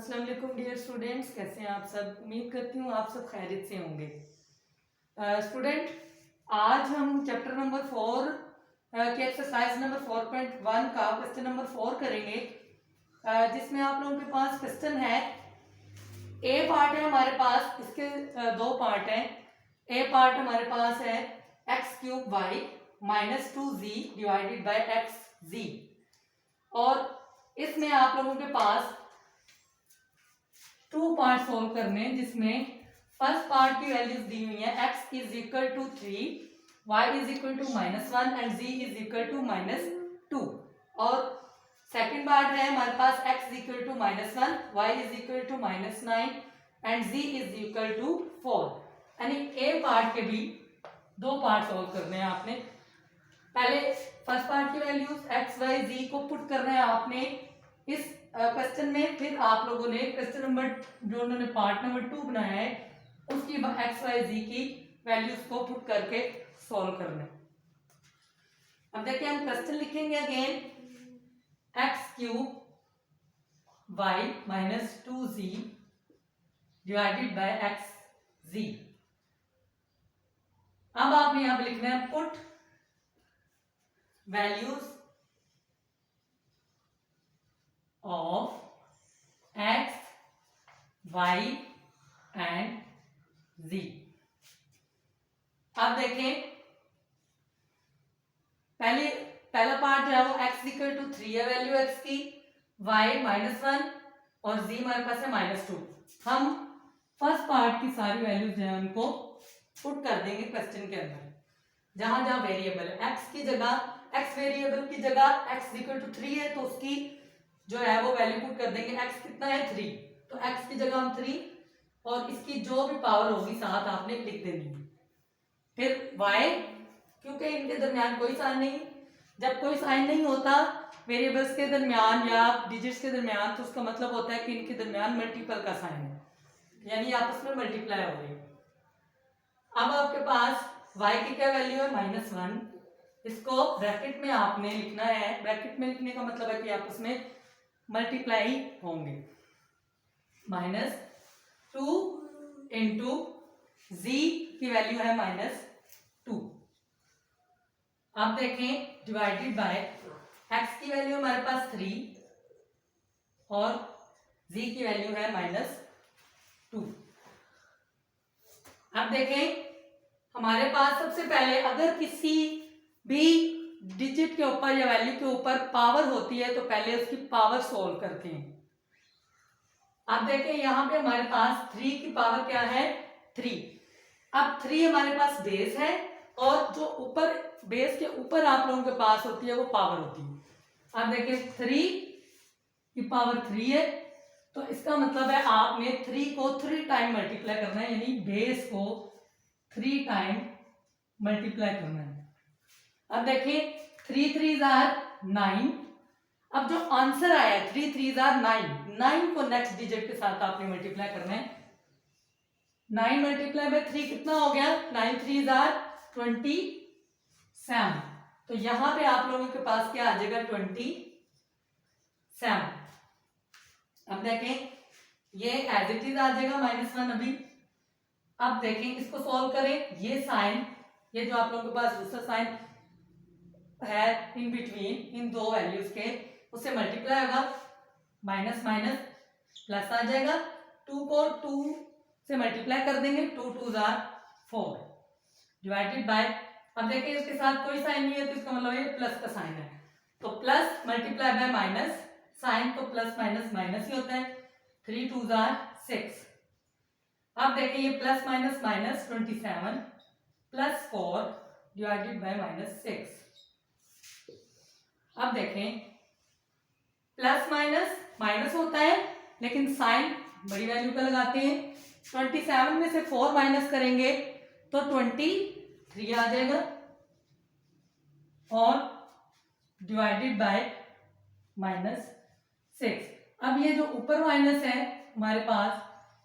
अस्सलाम वालेकुम dear students, कैसे हैं आप सब। उम्मीद करती हूँ आप सब खैरियत से होंगे। स्टूडेंट, आज हम चैप्टर नंबर 4 के एक्सरसाइज नंबर 4.1 का क्वेश्चन नंबर 4 करेंगे, जिसमें आप लोगों के पास क्वेश्चन है। ए पार्ट है हमारे पास, इसके दो पार्ट हैं। ए पार्ट हमारे पास है x³ y -2z divided by xz, और इसमें आप लोगों के पास 2 पार्ट सोल्व करने हैं, जिसमें फर्स्ट पार्ट की वैल्यूज दी हुई है। x is equal to 3, y is equal to -1 and z is equal to -2, और सेकंड पार्ट है हमारे पास x is equal to -1, y is equal to -9 and z is equal to 4। यानी ए part के भी दो पार्ट सोल्व करने हैं आपने। पहले फर्स्ट पार्ट की वैल्यूज x y z को पुट करना है आपने इस क्वेश्चन में। फिर आप लोगों ने क्वेश्चन नंबर जो उन्होंने पार्ट नंबर 2 बनाया है उसकी x y z की वैल्यूज को पुट करके सॉल्व करना है। अब देखिए हम क्वेश्चन लिखेंगे again, x³ y -2z divided by xz। अब आपने यहां पे लिखना है put values of x, y and z। अब देखें, पहला पार्ट जो है वो x इक्वल टू 3 है वैल्यू x की, y -1 और z हमारे पास है -2। हम फर्स्ट पार्ट की सारी वैल्यूज जो है उनको पुट कर देंगे क्वेश्चन के अंदर। जहां जहां वेरिएबल है x की जगह, x वेरिएबल की जगह x इक्वल टू 3 है तो उसकी जो है वो वैल्यू पुट कर देंगे। x कितना है 3, तो x की जगह हम 3 और इसकी जो भी पावर होगी साथ आपने लिख देनी है। फिर y, क्योंकि इनके दरमियान कोई साइन नहीं, जब कोई साइन नहीं होता वेरिएबल्स के दरमियान या डिजिट्स के दरमियान, तो उसका मतलब होता है कि इनके दरमियान मल्टीपल का साइन है, यानी आपस में मल्टीप्लाई हो रही है। अब आपके पास y की क्या वैल्यू है -1, इसको ब्रैकेट में आपने लिखना है। ब्रैकेट में लिखने का मतलब है कि आपस में मल्टीप्लाई होंगे। -2 इंटू z की वैल्यू है -2। अब देखें डिवाइडेड बाय x की वैल्यू हमारे पास 3 और z की वैल्यू है -2। अब देखें हमारे पास सबसे पहले अगर किसी भी डिजिट के ऊपर या वैल्यू के ऊपर पावर होती है तो पहले उसकी पावर सोल्व करते हैं। अब देखें यहाँ पे हमारे पास 3 की पावर क्या है 3। अब 3 हमारे पास बेस है और जो ऊपर बेस के ऊपर आप लोगों के पास होती है वो पावर होती है। अब देखें 3 की पावर 3 है, तो इसका मतलब है आपने 3 को 3 टाइम मल्टीप्लाई करना है, यानी बेस को 3 टाइम मल्टीप्लाई करना है। अब देखिए 3 3s are 9। अब जो आंसर आया है 3 3s are 9, 9 को नेक्स्ट डिजिट के साथ आपने मल्टीप्लाई करना है। 9 मल्टीप्लाई बाय 3 कितना हो गया, 9 3s are 27। तो यहां पे आप लोगों के पास क्या आ जाएगा 27। अब देखें ये एज इट इज आ जाएगा -1 अभी। अब देखें इसको सॉल्व करें, ये साइन, ये जो आप लोगों के पास दूसरा साइन है इन बिटवीन इन दो वैल्यूज के, उससे मल्टीप्लाई होगा, माइनस माइनस प्लस आ जाएगा। 2 को 2 से मल्टीप्लाई कर देंगे, 2 2s are 4 डिवाइडेड बाय। अब देखिए इसके साथ कोई साइन नहीं है तो इसका मतलब ये प्लस का साइन है, तो plus multiply by minus, sine तो प्लस माइनस माइनस ही होता है। 3 2s are 6। अब देखिए ये plus minus minus 27 plus 4 divided by -6। अब देखें प्लस माइनस माइनस होता है, लेकिन साइन बड़ी वैल्यू का लगाते हैं। 27 में से 4 माइनस करेंगे तो 23 आ जाएगा और डिवाइडेड बाय -6। अब ये जो ऊपर माइनस है हमारे पास,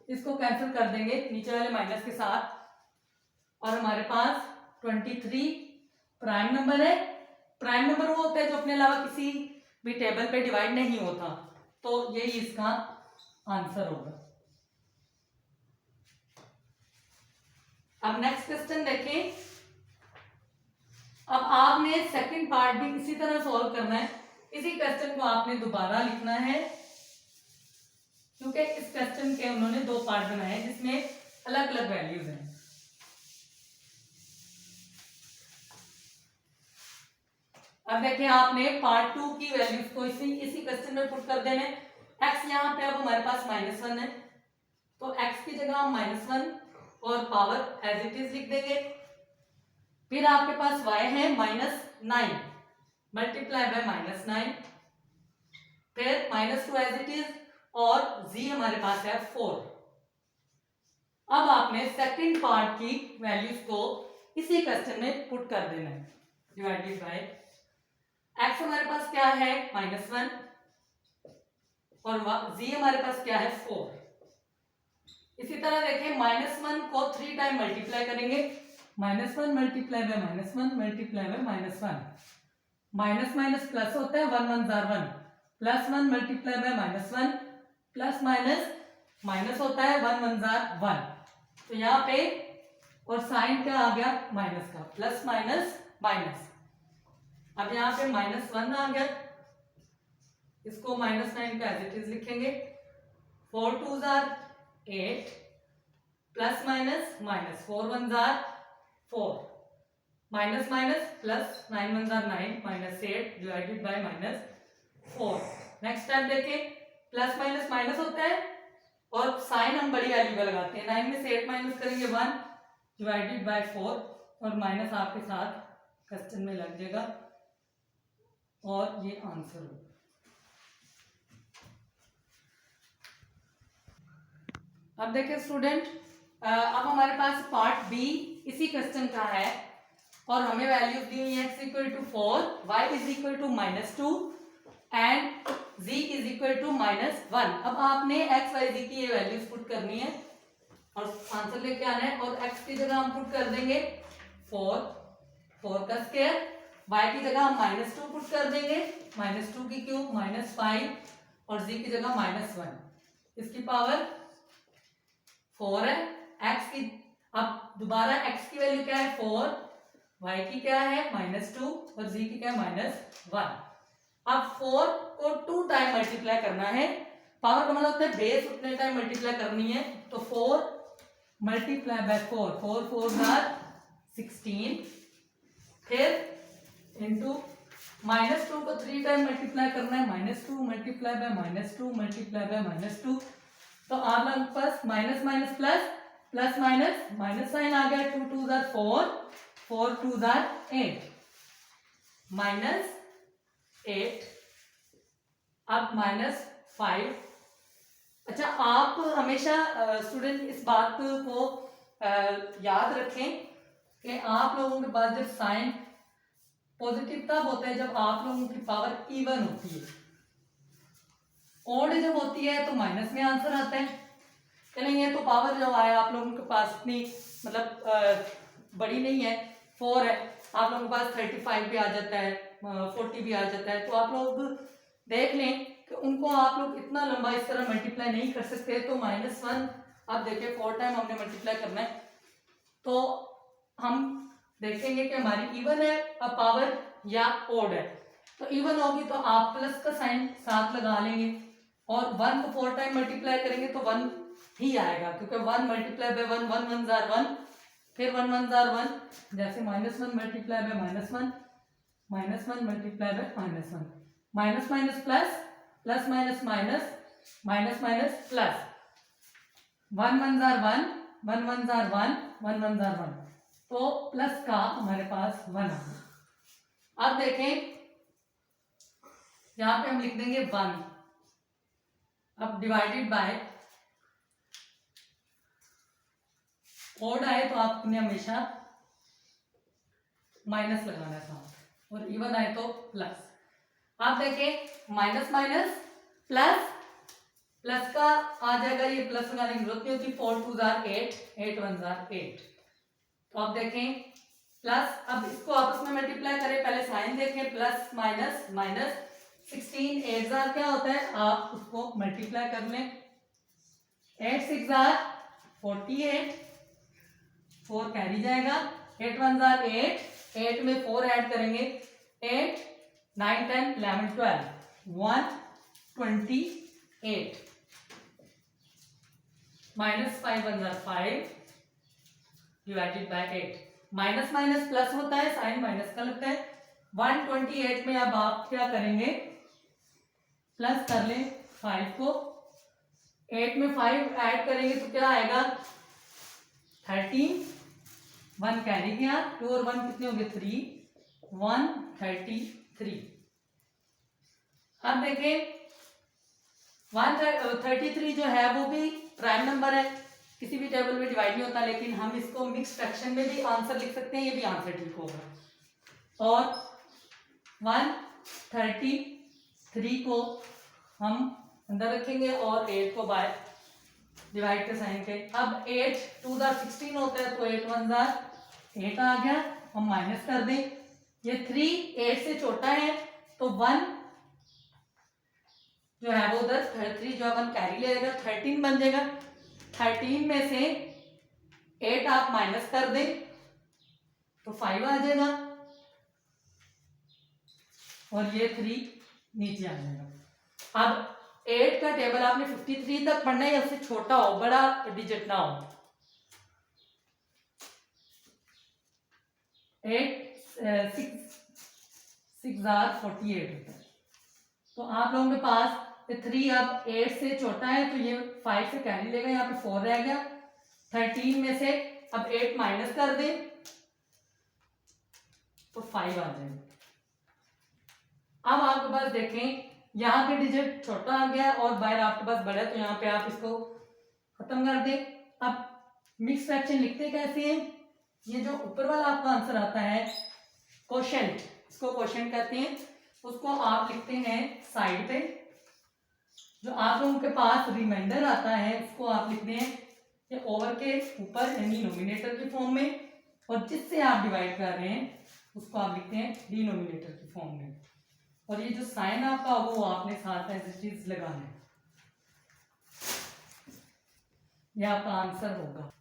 इसको कैंसिल कर देंगे नीचे वाले माइनस के साथ, और हमारे पास 23 प्राइम नंबर है। प्राइम नंबर वो होता है जो अपने अलावा किसी भी टेबल पे डिवाइड नहीं होता, तो यही इसका आंसर होगा। अब नेक्स्ट क्वेश्चन देखें। अब आपने सेकंड पार्ट भी इसी तरह सॉल्व करना है। इसी क्वेश्चन को आपने दोबारा लिखना है, क्योंकि इस क्वेश्चन के उन्होंने दो पार्ट बनाए हैं जिसमें अलग अलग वैल्यूज हैं। अब देखिए आपने पार्ट 2 की वैल्यूज को इसी क्वेश्चन में पुट कर देने। x यहाँ पे अब हमारे पास -1 है, तो x की जगह हम -1 और पावर एज इट इज लिख देंगे। फिर आपके पास y है -9 मल्टीप्लाई बाय -9, फिर -2 एज इट इज, और z हमारे पास है 4। अब आपने सेकंड पार्ट की वैल्यूज को इसी क्वेश्चन में पुट कर देना है। डिवाइडेड बाय x हमारे पास क्या है -1 और z हमारे पास क्या है 4। इसी तरह देखें -1 को 3 टाइम मल्टीप्लाई करेंगे, -1 multiply by -1 multiply by -1, minus minus plus होता है, 1 1 jar 1, +1 multiply by -1 plus minus minus होता है, 1 1 जार 1। तो यहाँ पे और साइन क्या आ गया माइनस का, प्लस माइनस माइनस। अब यहाँ पे -1 आ गया, इसको -9 का एज इट इज लिखेंगे। 4 2 jar 8 plus minus minus, 4 1 jar 4, minus minus plus, 9 1 jar 9, -8 divided by -4। Next step देखें, प्लस माइनस माइनस होता है और साइन हम बड़ी वैल्यू का लगाते हैं। 9 में से 8 माइनस करेंगे 1 डिवाइडेड बाय 4, और माइनस आपके साथ क्वेश्चन में लग जाएगा और ये आंसर होगा। अब देखिए स्टूडेंट, अब हमारे पास पार्ट बी इसी क्वेश्चन का है और हमें वैल्यूज दी हुई है x equal to 4, y is equal to -2 and z is equal to -1। अब आपने x y z की ये वैल्यूज पुट करनी है और आंसर लेके आना है, और x की जगह हम पुट कर देंगे 4 का स्क्वायर, y की जगह हम -2 पुट कर देंगे, -2 की क्यूब -5, और z की जगह -1, इसकी पावर 4 है। x की, अब दोबारा x की वैल्यू क्या है 4, y की क्या है -2 और z की क्या है -1। अब 4 को 2 टाइम मल्टीप्लाई करना है, पावर का मतलब होता है बेस उतने टाइम मल्टीप्लाई करनी है, तो 4 मल्टीप्लाई बाय 4, 4 4 जार 16, फिर इंटू -2 को 3 टाइम मल्टीप्लाई करना है, -2 मल्टीप्लाई बाय -2 मल्टीप्लाई बाय -2, तो आप लोगों के पास minus minus plus, plus minus minus sine आ गया, 2 2 जार 4, 4 2 जार 8, -8, अब -5। अच्छा, आप हमेशा स्टूडेंट इस बात को याद रखें कि आप लोगों के पास जब साइन पॉजिटिव तब होता है जब आप लोगों की पावर इवन होती है, ओड जब होती है तो माइनस में आंसर आता है कि नहीं। है तो पावर जो आया आप लोगों के पास इतनी मतलब बड़ी नहीं है, 4 है, आप लोगों के पास 35 भी आ जाता है, 40 भी आ जाता है, तो आप लोग देख लें कि उनको आप लोग इतना लंबा इस तरह मल्टीप्लाई नहीं कर सकते। तो -1 अब देखिए 4 टाइम हमने मल्टीप्लाई करना है, तो हम देखेंगे कि हमारी इवन है अब पावर या ओड है। तो इवन होगी तो आप प्लस का साइन साथ लगा लेंगे, और 1 को 4 टाइम मल्टीप्लाई करेंगे तो 1 ही आएगा, क्योंकि 1 मल्टीप्लाई बाय 1, 1 1 जार 1, फिर 1 1 जार 1, जैसे -1 multiply by -1, -1 multiply by -1, minus minus plus, plus minus minus, minus minus plus, 1 1 jar 1, 1 1 jar 1, 1 1 jar 1, तो प्लस का हमारे पास 1 आ गया। अब देखें यहां पे हम लिख देंगे 1, अब डिवाइडेड बाय, ओड आए तो आपने हमेशा माइनस लगाना है साथ, और इवन आए तो प्लस। आप देखें माइनस माइनस प्लस, प्लस का आ जाएगा, ये प्लस लगाने की जरूरत नहीं होती, 4 2 जार 8, 8 1 जार 8, तो आप देखें प्लस, अब इसको आपस में मल्टीप्लाई करें, पहले साइन देखें, प्लस माइनस माइनस, 16 8 जार क्या होता है, आप उसको मल्टीप्लाई कर लें, 8 6 जार 48, 4 कैरी जाएगा, 8 1 जार 8, 8 में 4 ऐड करेंगे, 8 9 10 11 12 128 minus 5 1 jar 5 divided by 8। Minus minus plus होता है, साइन माइनस का लगता है। 128 में अब आप क्या करेंगे, प्लस कर लें 5 को, 8 में 5 ऐड करेंगे तो क्या आएगा 13, 1 कैरी गया, 2 और 1 कितने हो गए 3, 133। अब देखें 133 जो है वो भी प्राइम नंबर है, किसी भी टेबल में डिवाइड नहीं होता, लेकिन हम इसको मिक्स फ्रैक्शन में भी आंसर लिख सकते हैं, ये भी आंसर ठीक होगा। और 133 को हम अंदर रखेंगे और 8 को बाय डिवाइड के साइन के। अब 8 2 जार 16 होता है, तो 8 1 जार 8 आ गया, हम माइनस कर दें, ये 3 8 से छोटा है तो 1 जो है वो उधर 3 जो है 1 कैरी ले जाएगा, 13 बन जाएगा। 13 में से 8 आप माइनस कर दें तो 5 आ जाएगा और ये 3 नीचे आ जाएगा। अब 8 का टेबल आपने 53 तक पढ़ना है, या उससे छोटा हो, बड़ा डिजिट ना हो। 8 6 जार 48 होता है, तो आप लोगों के पास 3 अब 8 से छोटा है तो ये 5 से कैरी लेगा, यहाँ पे 4 रह गया। 13 में से अब 8 माइनस कर दें तो 5 आ जाएगा। अब आपके पास देखें यहाँ पे डिजिट छोटा आ गया और बाहर आपके पास बड़ा है, तो यहाँ पे आप इसको खत्म कर दें। अब मिक्स फ्रैक्शन लिखते कैसे हैं, ये जो ऊपर वाला आपका आंसर आता है क्वोशिएंट, इसको क्वोशिएंट कहते हैं, उसको आप लिखते हैं साइड पे। जो आप लोगों के पास रिमाइंडर आता है उसको आप लिखते हैं ये ओवर के ऊपर यानी नोमिनेटर की फॉर्म में, और जिससे आप डिवाइड कर रहे हैं उसको आप लिखते हैं डिनोमिनेटर की फॉर्म में। और ये जो साइन आपका वो आपने साथ एज इट इज लगाना है, ये आपका आंसर होगा।